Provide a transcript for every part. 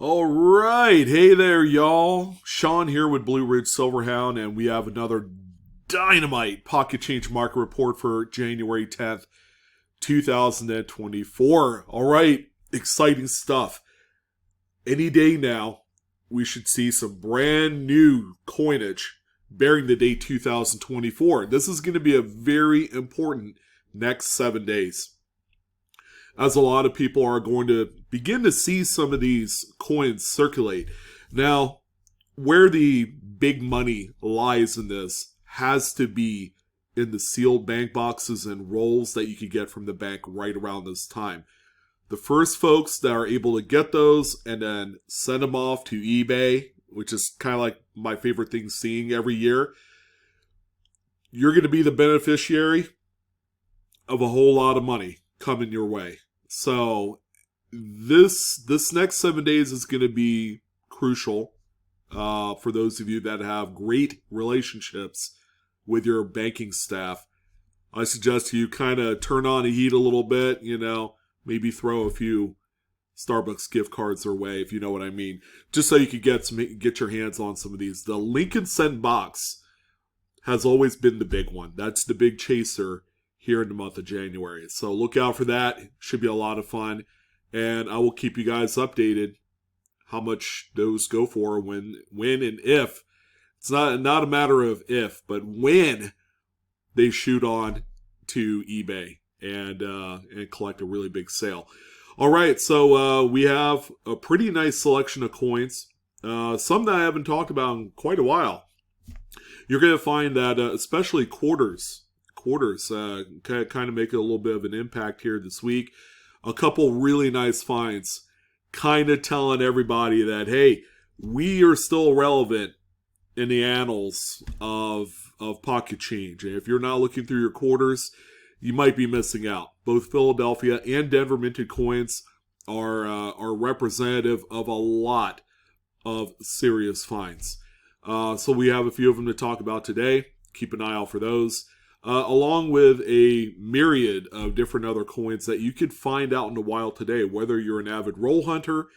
All right. Hey there, y'all. Sean here with BlueRidgeSilverhound, and we have another dynamite pocket change market report for January 10th, 2024. All right. Exciting stuff. Any day now, we should see some brand new coinage bearing the date 2024. This is going to be a very important next 7 days, as a lot of people are going to begin to see some of these coins circulate. Now, where the big money lies in this has to be in the sealed bank boxes and rolls that you can get from the bank right around this time. The first folks that are able to get those and then send them off to eBay, which is kind of like my favorite thing seeing every year, you're going to be the beneficiary of a whole lot of money coming your way. So this next 7 days is going to be crucial for those of you that have great relationships with your banking staff. I suggest you kind of turn on the heat a little bit, maybe throw a few Starbucks gift cards their way, if you know what I mean, just so you could get your hands on some of these. The Lincoln Cent box has always been the big one. That's the big chaser here in the month of January. So look out for that. It should be a lot of fun. And I will keep you guys updated how much those go for when and if. It's not a matter of if, but when they shoot on to eBay and collect a really big sale. All right, so we have a pretty nice selection of coins. Some that I haven't talked about in quite a while. You're going to find that especially quarters kind of make a little bit of an impact here this week. A couple really nice finds, kind of telling everybody that, hey, we are still relevant in the annals of pocket change. And if you're not looking through your quarters, you might be missing out. Both Philadelphia and Denver minted coins are representative of a lot of serious finds. So we have a few of them to talk about today. Keep an eye out for those. Along with a myriad of different other coins that you could find out in the wild today, whether you're an avid roll hunter,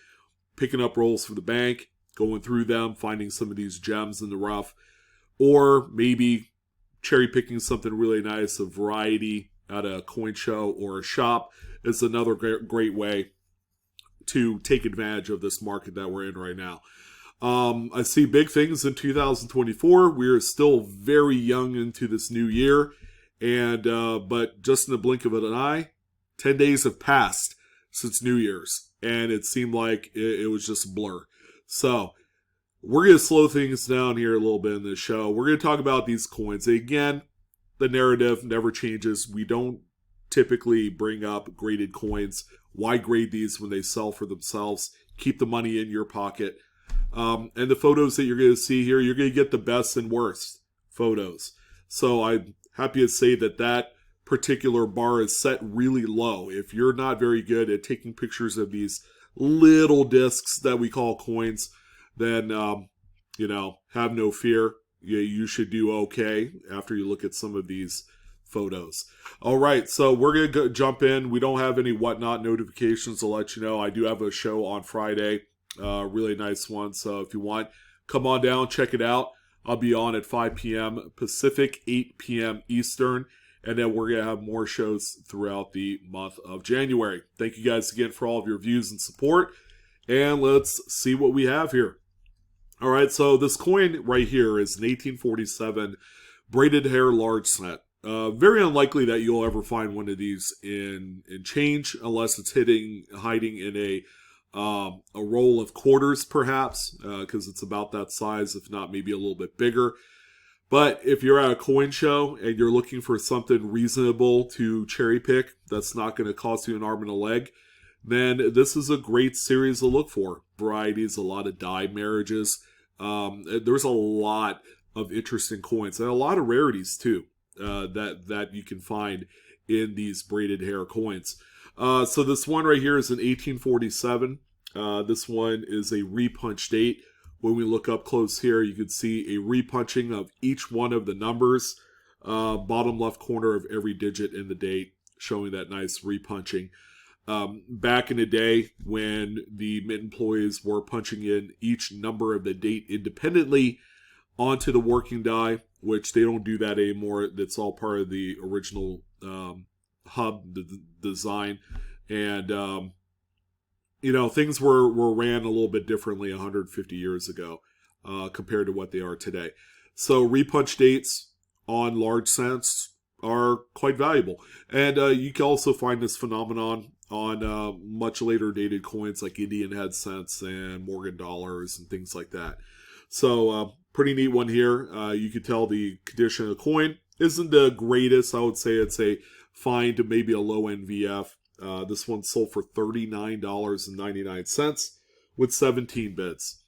picking up rolls for the bank, going through them, finding some of these gems in the rough, or maybe cherry picking something really nice, a variety at a coin show or a shop. It's another great way to take advantage of this market that we're in right now. I see big things in 2024. We're still very young into this new year, and but just in the blink of an eye, 10 days have passed since New Year's, and it seemed like it was just a blur. So we're going to slow things down here a little bit in this show. We're going to talk about these coins. Again, the narrative never changes. We don't typically bring up graded coins. Why grade these when they sell for themselves? Keep the money in your pocket. And the photos that you're going to see here, you're going to get the best and worst photos. So I'm happy to say that particular bar is set really low. If you're not very good at taking pictures of these little discs that we call coins, then, have no fear. You should do okay after you look at some of these photos. All right, so we're going to jump in. We don't have any whatnot notifications to let you know. I do have a show on Friday. Really nice one. So if you want, come on down, check it out. I'll be on at 5 p.m. Pacific, 8 p.m. Eastern. And then we're going to have more shows throughout the month of January. Thank you guys again for all of your views and support. And let's see what we have here. All right, so this coin right here is an 1847 braided hair large set. Very unlikely that you'll ever find one of these in change unless it's hiding in a roll of quarters, perhaps, because it's about that size, if not maybe a little bit bigger. But if you're at a coin show and you're looking for something reasonable to cherry pick that's not going to cost you an arm and a leg, then this is a great series to look for. Varieties, a lot of die marriages. There's a lot of interesting coins and a lot of rarities too that you can find in these braided hair coins. So this one right here is an 1847. This one is a repunch date. When we look up close here, you can see a repunching of each one of the numbers. Bottom left corner of every digit in the date, showing that nice repunching. Back in the day when the mint employees were punching in each number of the date independently onto the working die, which they don't do that anymore. That's all part of the original hub, the design. And, things were ran a little bit differently 150 years ago compared to what they are today. So repunch dates on large cents are quite valuable. And you can also find this phenomenon on much later dated coins like Indian head cents and Morgan dollars and things like that. So pretty neat one here. You can tell the condition of the coin isn't the greatest. I would say it's a fine to maybe a low end VF. This one sold for $39.99 with 17 bids.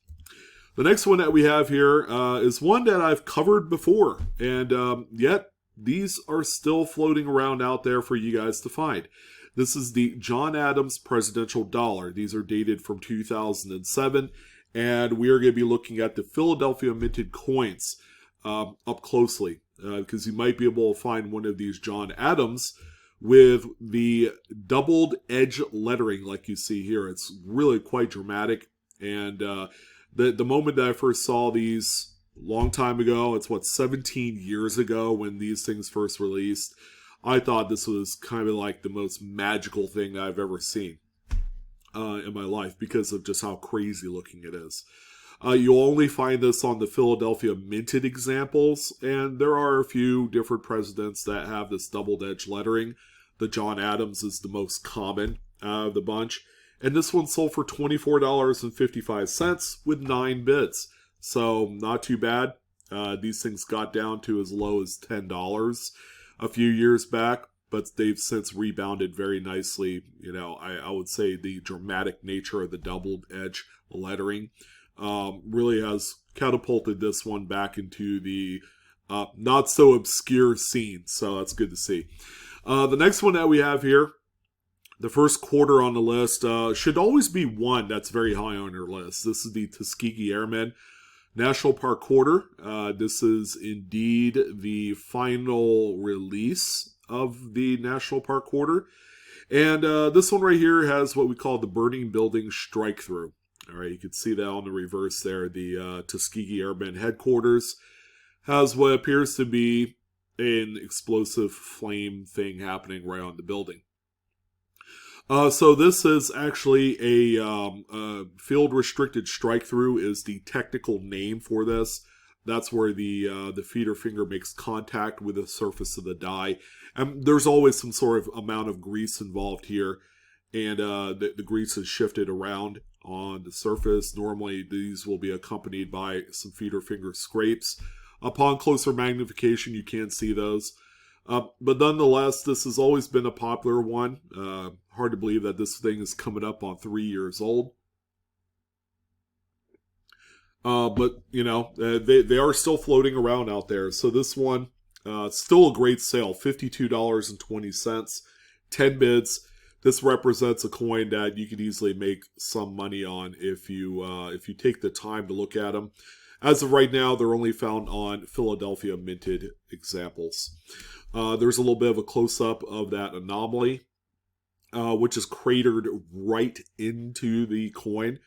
The next one that we have here is one that I've covered before, and yet these are still floating around out there for you guys to find. This is the John Adams Presidential Dollar. These are dated from 2007, and we are going to be looking at the Philadelphia minted coins up closely, because you might be able to find one of these John Adams with the doubled edge lettering like you see here. It's really quite dramatic, and the moment that I first saw these long time ago, it's 17 years ago when these things first released, I thought this was kind of like the most magical thing I've ever seen in my life because of just how crazy looking it is. You'll only find this on the Philadelphia minted examples, and there are a few different presidents that have this doubled edge lettering. The John Adams is the most common out of the bunch. And this one sold for $24.55 with 9 bids. So not too bad. These things got down to as low as $10 a few years back, but they've since rebounded very nicely. I would say the dramatic nature of the doubled edge lettering really has catapulted this one back into the not so obscure scene. So that's good to see. The next one that we have here, the first quarter on the list, should always be one that's very high on your list. This is the Tuskegee Airmen National Park Quarter. This is indeed the final release of the National Park Quarter. And this one right here has what we call the burning building strike through. All right, you can see that on the reverse there. The Tuskegee Airmen headquarters has what appears to be an explosive flame thing happening right on the building. So this is actually a field restricted strike through is the technical name for this. That's where the feeder finger makes contact with the surface of the die. And there's always some sort of amount of grease involved here, and the grease is shifted around on the surface. Normally these will be accompanied by some feeder finger scrapes. Upon closer magnification you can see those. But nonetheless, this has always been a popular one. Hard to believe that this thing is coming up on 3 years old. But, they are still floating around out there. So this one, still a great sale, $52.20, 10 bids. This represents a coin that you could easily make some money on if you take the time to look at them. As of right now, they're only found on Philadelphia minted examples. There's a little bit of a close-up of that anomaly, which is cratered right into the coin.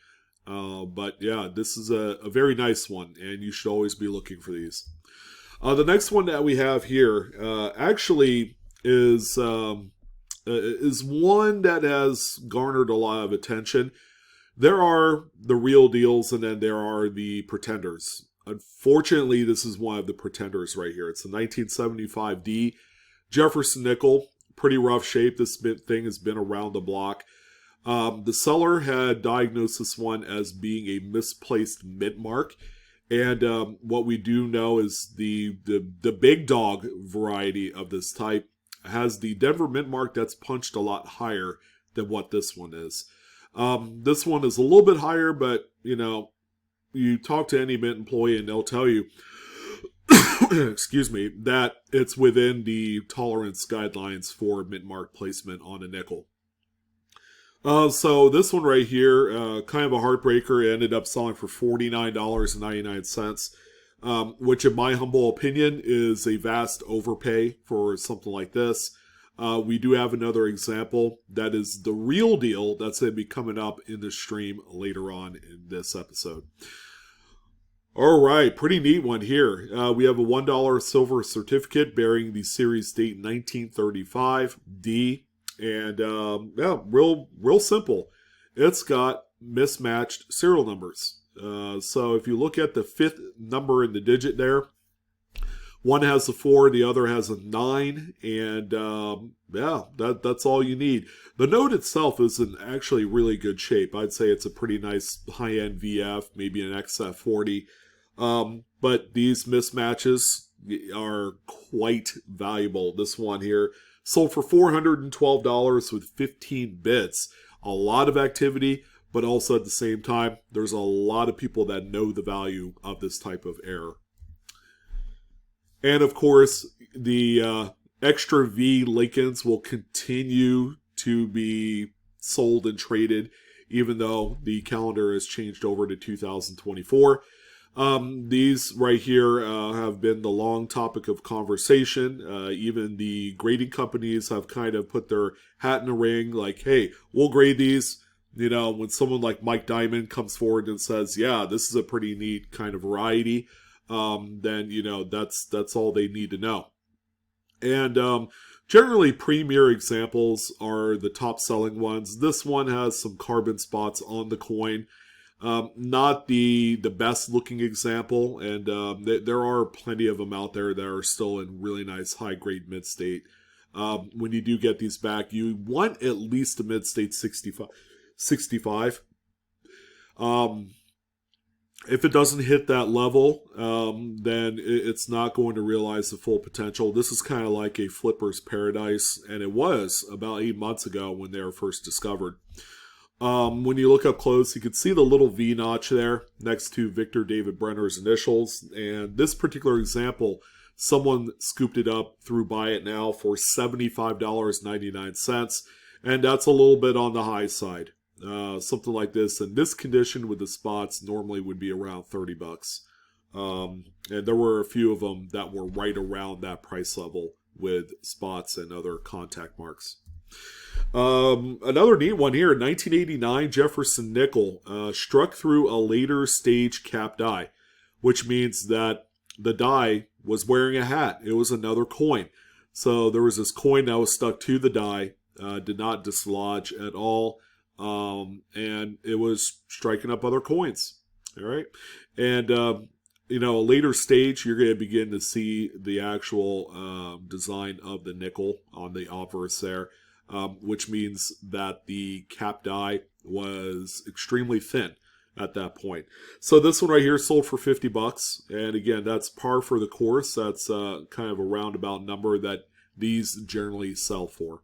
But yeah, this is a very nice one, and you should always be looking for these. The next one that we have here actually is one that has garnered a lot of attention. There are the real deals, and then there are the pretenders. Unfortunately, this is one of the pretenders right here. It's the 1975D Jefferson nickel. Pretty rough shape. This thing has been around the block. The seller had diagnosed this one as being a misplaced mint mark. And what we do know is the big dog variety of this type has the Denver mint mark that's punched a lot higher than what this one is. This one is a little bit higher, but, you talk to any mint employee and they'll tell you, excuse me, that it's within the tolerance guidelines for mint mark placement on a nickel. So this one right here, kind of a heartbreaker. It ended up selling for $49.99, which in my humble opinion is a vast overpay for something like this. We do have another example that is the real deal that's going to be coming up in the stream later on in this episode. All right, pretty neat one here. We have a $1 silver certificate bearing the series date 1935 D, and yeah, real simple. It's got mismatched serial numbers. So if you look at the fifth number in the digit there, one has a 4, the other has a 9, and yeah, that's all you need. The note itself is in actually really good shape. I'd say it's a pretty nice high-end VF, maybe an XF40. But these mismatches are quite valuable. This one here sold for $412 with 15 bits. A lot of activity, but also at the same time, there's a lot of people that know the value of this type of error. And of course, the extra V Lincolns will continue to be sold and traded, even though the calendar has changed over to 2024. These right here have been the long topic of conversation. Even the grading companies have kind of put their hat in the ring, like, hey, we'll grade these. You know, when someone like Mike Diamond comes forward and says, yeah, this is a pretty neat kind of variety, then, you know, that's all they need to know. And generally, premier examples are the top selling ones. This one has some carbon spots on the coin. Not the best looking example, and there are plenty of them out there that are still in really nice high grade mid state. When you do get these back, you want at least a mid state 65. If it doesn't hit that level, then it's not going to realize the full potential. This is kind of like a flipper's paradise, and it was about 8 months ago when they were first discovered. When you look up close, you can see the little V notch there next to Victor David Brenner's initials. And this particular example, someone scooped it up through Buy It Now for $75.99. And that's a little bit on the high side. Something like this in this condition with the spots normally would be around $30. And there were a few of them that were right around that price level with spots and other contact marks. Another neat one here, 1989 Jefferson nickel struck through a later stage cap die, which means that the die was wearing a hat. It was another coin. So there was this coin that was stuck to the die, did not dislodge at all, and it was striking up other coins. All right, and you know, a later stage, you're going to begin to see the actual design of the nickel on the obverse there. Which means that the cap die was extremely thin at that point. So this one right here sold for $50, and again, that's par for the course. That's kind of a roundabout number that these generally sell for.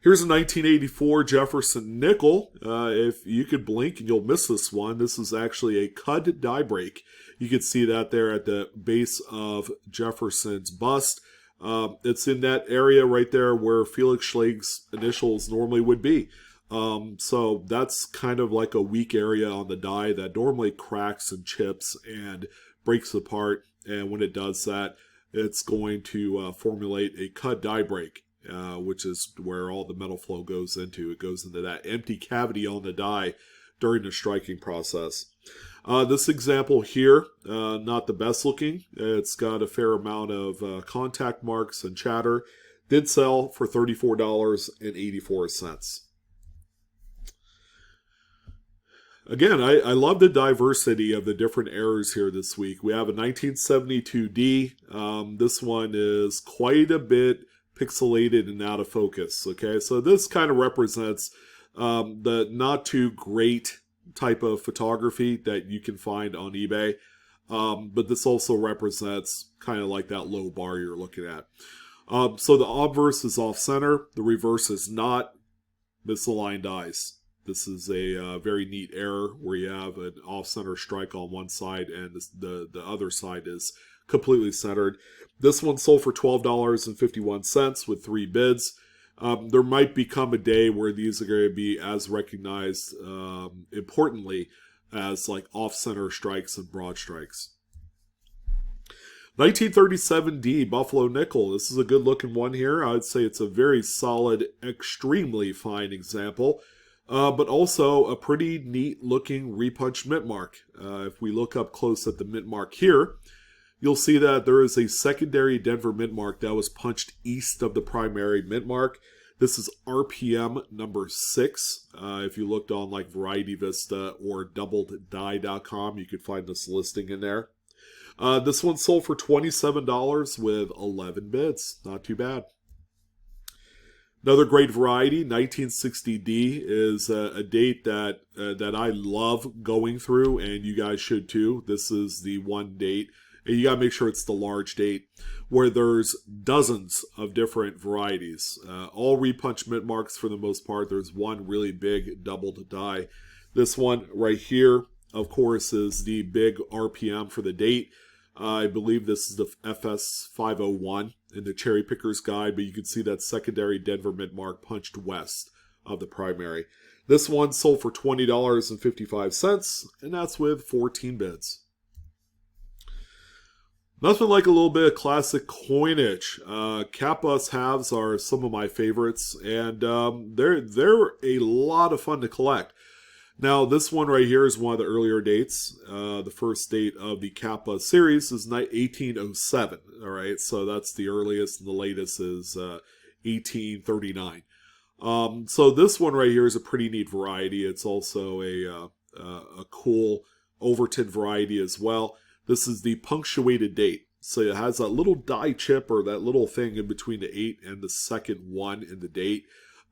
Here's a 1984 Jefferson nickel. If you could blink and you'll miss this one, this is actually a Cud die break. You can see that there at the base of Jefferson's bust. It's in that area right there where Felix Schleg's initials normally would be. So that's kind of like a weak area on the die that normally cracks and chips and breaks apart. And when it does that, it's going to formulate a Cud die break, which is where all the metal flow goes into. It goes into that empty cavity on the die during the striking process. This example here, not the best looking. It's got a fair amount of contact marks and chatter. Did sell for $34.84. Again, I love the diversity of the different errors here this week. We have a 1972D. This one is quite a bit pixelated and out of focus. Okay, so this kind of represents the not too great type of photography that you can find on eBay, but this also represents kind of like that low bar you're looking at. So the obverse is off center, the reverse is not. Misaligned dies. This is a very neat error where you have an off center strike on one side and the other side is completely centered. This one sold for $12.51 with 3 bids. There might become a day where these are going to be as recognized, importantly, as like off-center strikes and broad strikes. 1937D Buffalo Nickel. This is a good looking one here. I would say it's a very solid, extremely fine example, but also a pretty neat looking repunched mint mark. If we look up close at the mint mark here, you'll see that there is a secondary Denver mint mark that was punched east of the primary mint mark. This is RPM number 6. If you looked on like Variety Vista or DoubledDie.com, you could find this listing in there. This one sold for $27 with 11 bids. Not too bad. Another great variety, 1960D, is a date that I love going through, and you guys should too. This is the one date, and you gotta make sure it's the large date, where there's dozens of different varieties. All repunch mint marks for the most part. There's one really big doubled die. This one right here, of course, is the big RPM for the date. I believe this is the FS 501 in the Cherry Picker's Guide, but you can see that secondary Denver mint mark punched west of the primary. This one sold for $20.55, and that's with 14 bids. Nothing like a little bit of classic coinage. Kappa's halves are some of my favorites, and they're a lot of fun to collect. Now, this one right here is one of the earlier dates. The first date of the Kappa series is 1807. All right, so that's the earliest, and the latest is 1839. So this one right here is a pretty neat variety. It's also a cool Overton variety as well. This is the punctuated date. So it has that little die chip or that little thing in between the 8 and the second 1 in the date.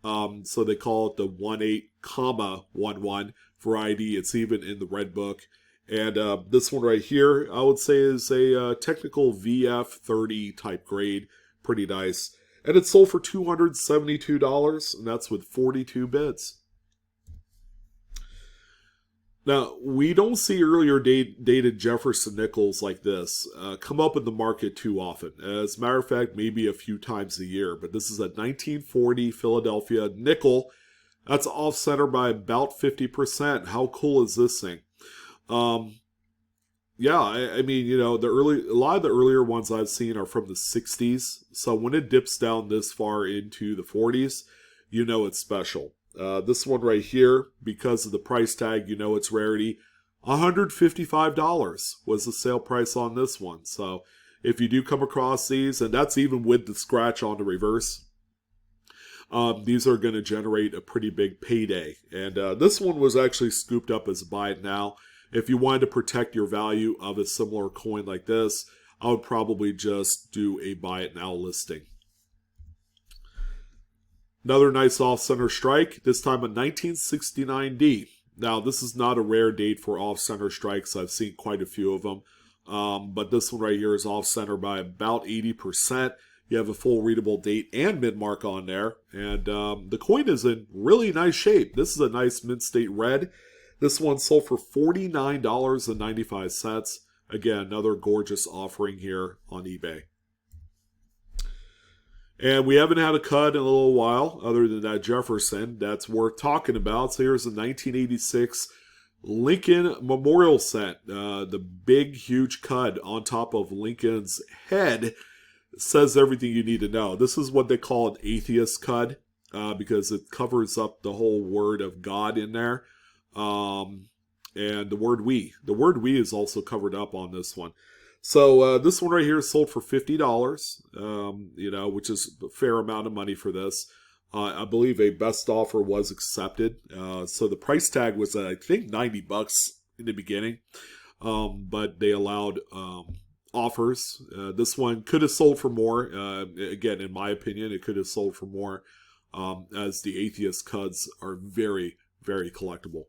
So they call it the 18,11 variety. It's even in the Red Book. And this one right here, I would say is a technical VF30 type grade. Pretty nice. And it sold for $272, and that's with 42 bids. Now, we don't see earlier dated Jefferson nickels like this come up in the market too often. As a matter of fact, maybe a few times a year. But this is a 1940 Philadelphia nickel. That's off-center by about 50%. How cool is this thing? Yeah, I mean, you know, a lot of the earlier ones I've seen are from the 60s. So when it dips down this far into the 40s, you know it's special. This one right here, because of the price tag, you know it's rarity. $155 was the sale price on this one. So if you do come across these, and that's even with the scratch on the reverse, these are going to generate a pretty big payday. And this one was actually scooped up as a buy it now. If you wanted to protect your value of a similar coin like this, I would probably just do a buy it now listing. Another nice off-center strike, this time a 1969D. Now, this is not a rare date for off-center strikes. I've seen quite a few of them. But this one right here is off-center by about 80%. You have a full readable date and mint mark on there. And the coin is in really nice shape. This is a nice mint state red. This one sold for $49.95. Again, another gorgeous offering here on eBay. And we haven't had a cut in a little while, other than that Jefferson, that's worth talking about. So here's the 1986 Lincoln Memorial Set. The big, huge cut on top of Lincoln's head says everything you need to know. This is what they call an atheist cut, because it covers up the whole word of God in there. And the word we. The word we is also covered up on this one. So this one right here is sold for $50, you know, which is a fair amount of money for this. I believe a best offer was accepted. So the price tag was, I think, $90 in the beginning, but they allowed offers. This one could have sold for more. Again, in my opinion, it could have sold for more, as the atheist cuds are very, very collectible.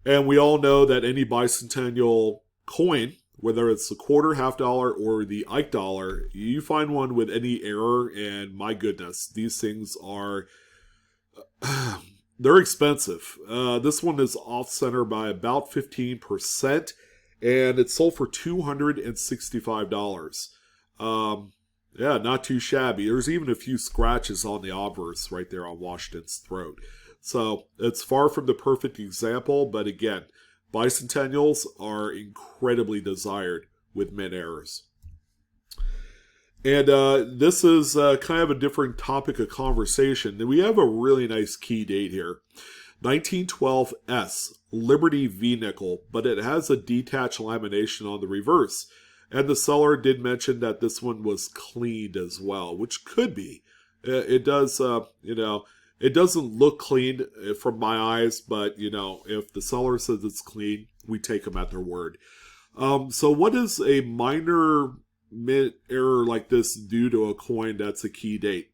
And we all know that any bicentennial coin, whether it's the quarter, half dollar, or the Ike dollar, you find one with any error, and my goodness, these things are, they're expensive. This one is off-center by about 15%, and it sold for $265. Yeah, not too shabby. There's even a few scratches on the obverse right there on Washington's throat. So it's far from the perfect example, but again, bicentennials are incredibly desired with mint errors. And this is kind of a different topic of conversation. We have a really nice key date here. 1912 S, Liberty V nickel, but it has a detached lamination on the reverse. And the seller did mention that this one was cleaned as well, which could be. It does, it doesn't look clean from my eyes, but, if the seller says it's clean, we take them at their word. So what does a minor mint error like this do to a coin that's a key date?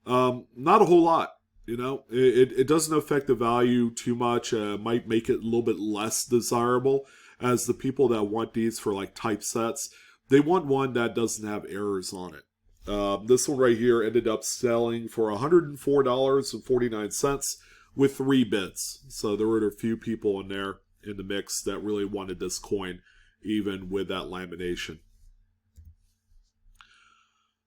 Not a whole lot. It doesn't affect the value too much. Might make it a little bit less desirable, as the people that want these for like typesets, they want one that doesn't have errors on it. This one right here ended up selling for $104.49 with 3 bids. So there were a few people in there in the mix that really wanted this coin, even with that lamination.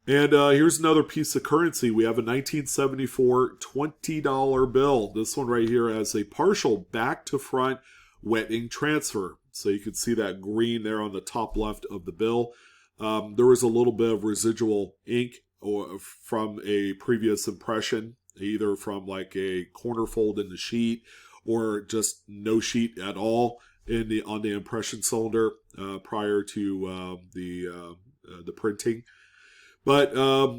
And here's another piece of currency. We have a 1974 $20 bill. This one right here has a partial back-to-front wet ink transfer. So you can see that green there on the top left of the bill. There was a little bit of residual ink from a previous impression, either from like a corner fold in the sheet or just no sheet at all on the impression cylinder prior to the printing. But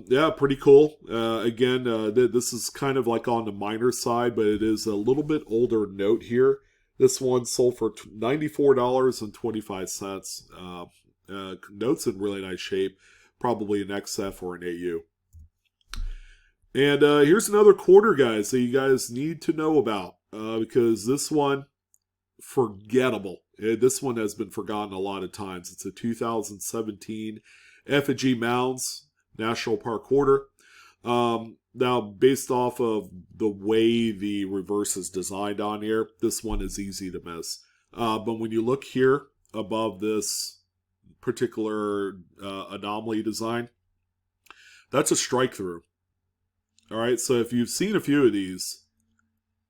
yeah, pretty cool. Again, this is kind of like on the minor side, but it is a little bit older note here. This one sold for $94.25. Note's in really nice shape, probably an XF or an AU. And here's another quarter, guys, that you guys need to know about, because this one, forgettable. This one has been forgotten a lot of times. It's a 2017 Effigy Mounds National Park quarter. Now, based off of the way the reverse is designed on here, this one is easy to miss. But when you look here above this particular anomaly design, that's a strike through. All right, so if you've seen a few of these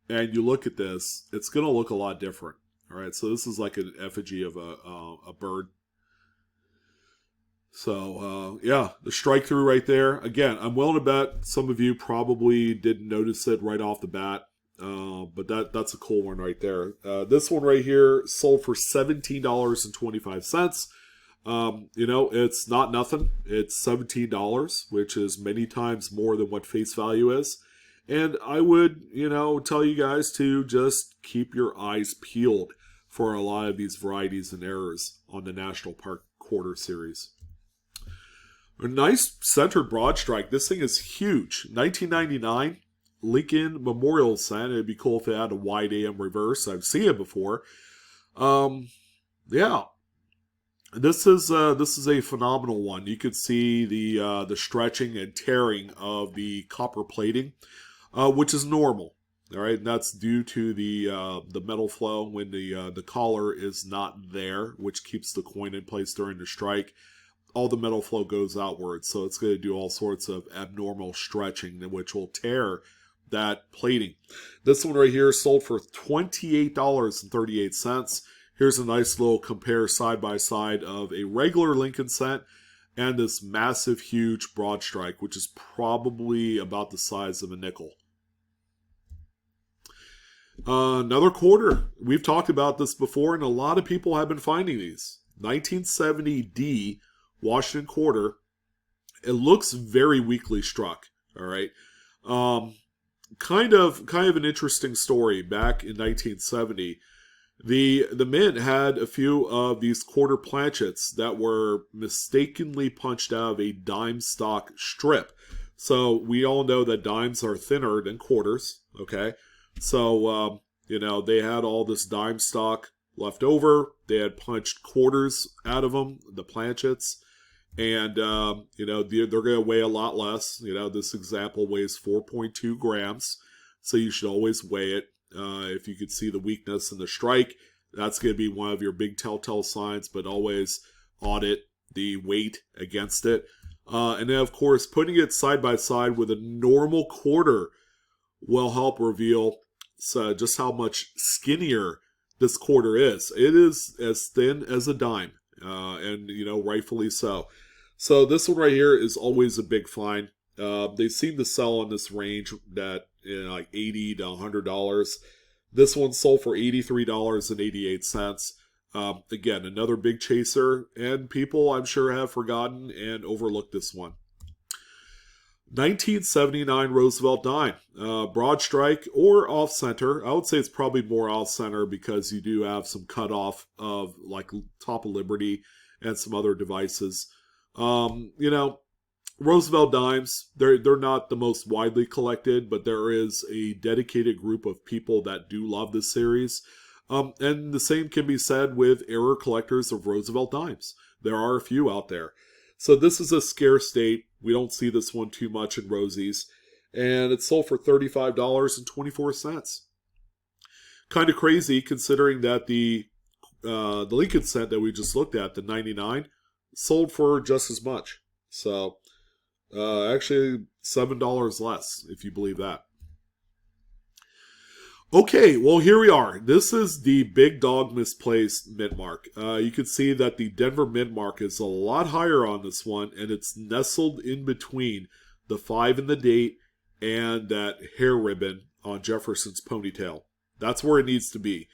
and you look at this, it's going to look a lot different. All right, so this is like an effigy of a bird. So, yeah, the strike through right there. Again, I'm willing to bet some of you probably didn't notice it right off the bat. But that's a cool one right there. This one right here sold for $17.25. It's not nothing. It's $17, which is many times more than what face value is. And I would, tell you guys to just keep your eyes peeled for a lot of these varieties and errors on the National Park Quarter Series. A nice centered broad strike. This thing is huge. 1999 Lincoln Memorial Cent. It'd be cool if it had a wide AM reverse. I've seen it before. Yeah. This is a phenomenal one. You could see the stretching and tearing of the copper plating, which is normal. All right, and that's due to the metal flow when the collar is not there, which keeps the coin in place during the strike. All the metal flow goes outwards, so it's going to do all sorts of abnormal stretching, which will tear that plating. This one right here sold for $28.38. Here's a nice little compare side by side of a regular Lincoln cent and this massive, huge broad strike, which is probably about the size of a nickel. Another quarter. We've talked about this before, and a lot of people have been finding these. 1970D Washington quarter. It looks very weakly struck. All right. Kind of an interesting story. Back in 1970, the mint had a few of these quarter planchets that were mistakenly punched out of a dime stock strip. So we all know that dimes are thinner than quarters. Okay. So, they had all this dime stock left over. They had punched quarters out of them, the planchets. And, they're going to weigh a lot less. This example weighs 4.2 grams. So you should always weigh it. If you could see the weakness in the strike, that's going to be one of your big telltale signs. But always audit the weight against it. And then, of course, putting it side by side with a normal quarter will help reveal just how much skinnier this quarter is. It is as thin as a dime. and rightfully so. So this one right here is always a big find. They seem to sell in this range that like $80 to $100. This one sold for $83.88. Again, another big chaser, and people I'm sure have forgotten and overlooked this one. 1979 Roosevelt dime, broad strike or off center. I would say it's probably more off center because you do have some cutoff of like top of Liberty and some other devices. Roosevelt dimes, they're not the most widely collected, but there is a dedicated group of people that do love this series. And the same can be said with error collectors of Roosevelt dimes. There are a few out there. So this is a scarce date. We don't see this one too much in Rosies. And it's sold for $35.24. Kind of crazy considering that the Lincoln cent that we just looked at, the 99, sold for just as much. So actually $7 less, if you believe that. Okay, well, here we are. This is the big dog misplaced mint mark. You can see that the Denver mint mark is a lot higher on this one, and it's nestled in between the 5 in the date and that hair ribbon on Jefferson's ponytail. That's where it needs to be.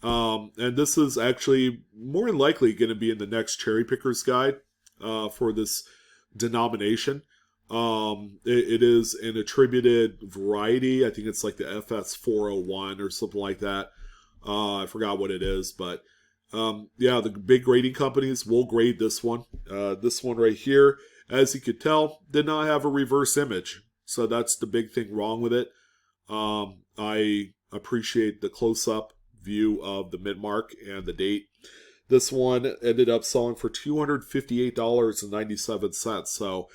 And this is actually more than likely going to be in the next Cherry Picker's Guide for this denomination. It is an attributed variety. I think it's like the FS 401 or something like that. I forgot what it is, but yeah, the big grading companies will grade this one. This one right here, as you could tell, did not have a reverse image. So that's the big thing wrong with it. I appreciate the close-up view of the mint mark and the date. This one ended up selling for $258.97. So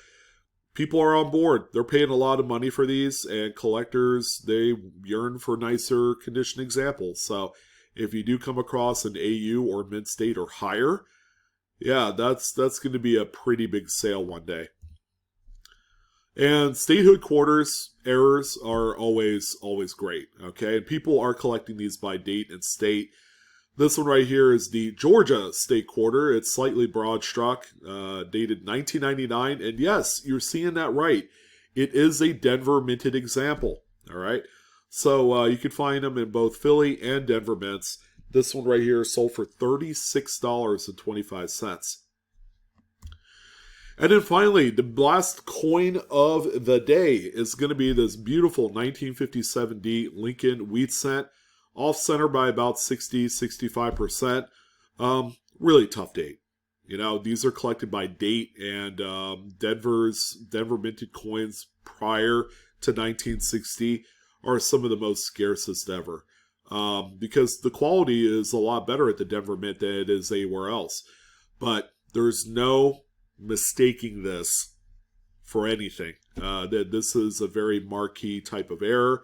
people are on board. They're paying a lot of money for these, and collectors, they yearn for nicer condition examples. So if you do come across an AU or mint state or higher, yeah, that's going to be a pretty big sale one day. And statehood quarters errors are always great, okay? And people are collecting these by date and state. This one right here is the Georgia state quarter. It's slightly broad struck, dated 1999. And yes, you're seeing that right. It is a Denver minted example, all right? So you can find them in both Philly and Denver mints. This one right here sold for $36.25. And then finally, the last coin of the day is going to be this beautiful 1957D Lincoln wheat cent, off-center by about 60-65%. Really tough date. These are collected by date, and Denver minted coins prior to 1960 are some of the most scarcest ever. Because the quality is a lot better at the Denver Mint than it is anywhere else. But there's no mistaking this for anything. This is a very marquee type of error,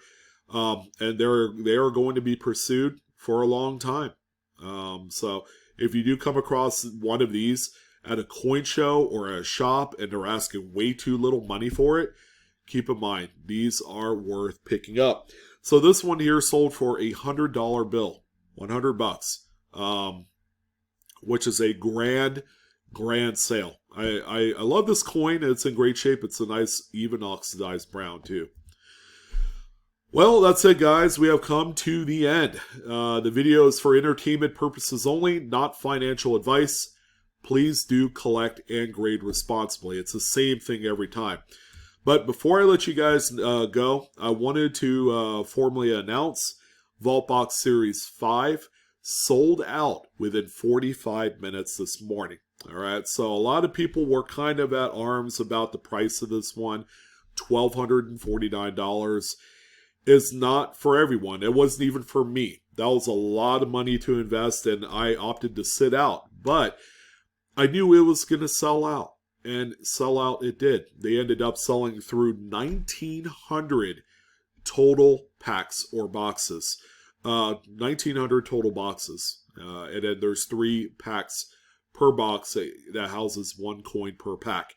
and they are going to be pursued for a long time. So if you do come across one of these at a coin show or at a shop and they're asking way too little money for it, keep in mind these are worth picking up. So this one here sold for a $100 bill, $100, which is a grand sale. I love this coin. It's in great shape. It's a nice even oxidized brown too. Well, that's it, guys. We have come to the end. The video is for entertainment purposes only, not financial advice. Please do collect and grade responsibly. It's the same thing every time. But before I let you guys go, I wanted to formally announce Vault Box Series 5 sold out within 45 minutes this morning. All right, so a lot of people were kind of at arms about the price of this one. $1,249 is not for everyone. It wasn't even for me. That was a lot of money to invest, and I opted to sit out. But I knew it was going to sell out, and sell out it did. They ended up selling through 1,900 total packs or boxes. 1,900 total boxes. And then there's 3 packs per box that houses 1 coin per pack.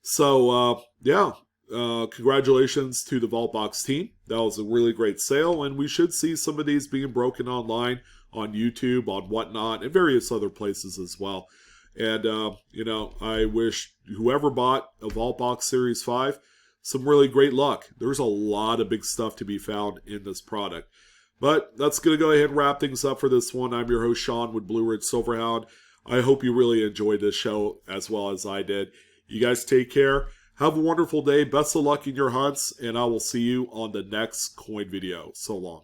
So, yeah, congratulations to the Vault Box team. That was a really great sale, and we should see some of these being broken online on YouTube, on Whatnot, and various other places as well. And, you know, I wish whoever bought a Vault Box Series 5 some really great luck. There's a lot of big stuff to be found in this product. But that's going to go ahead and wrap things up for this one. I'm your host, Sean, with Blue Ridge Silverhound. I hope you really enjoyed this show as well as I did. You guys take care. Have a wonderful day. Best of luck in your hunts, and I will see you on the next coin video. So long.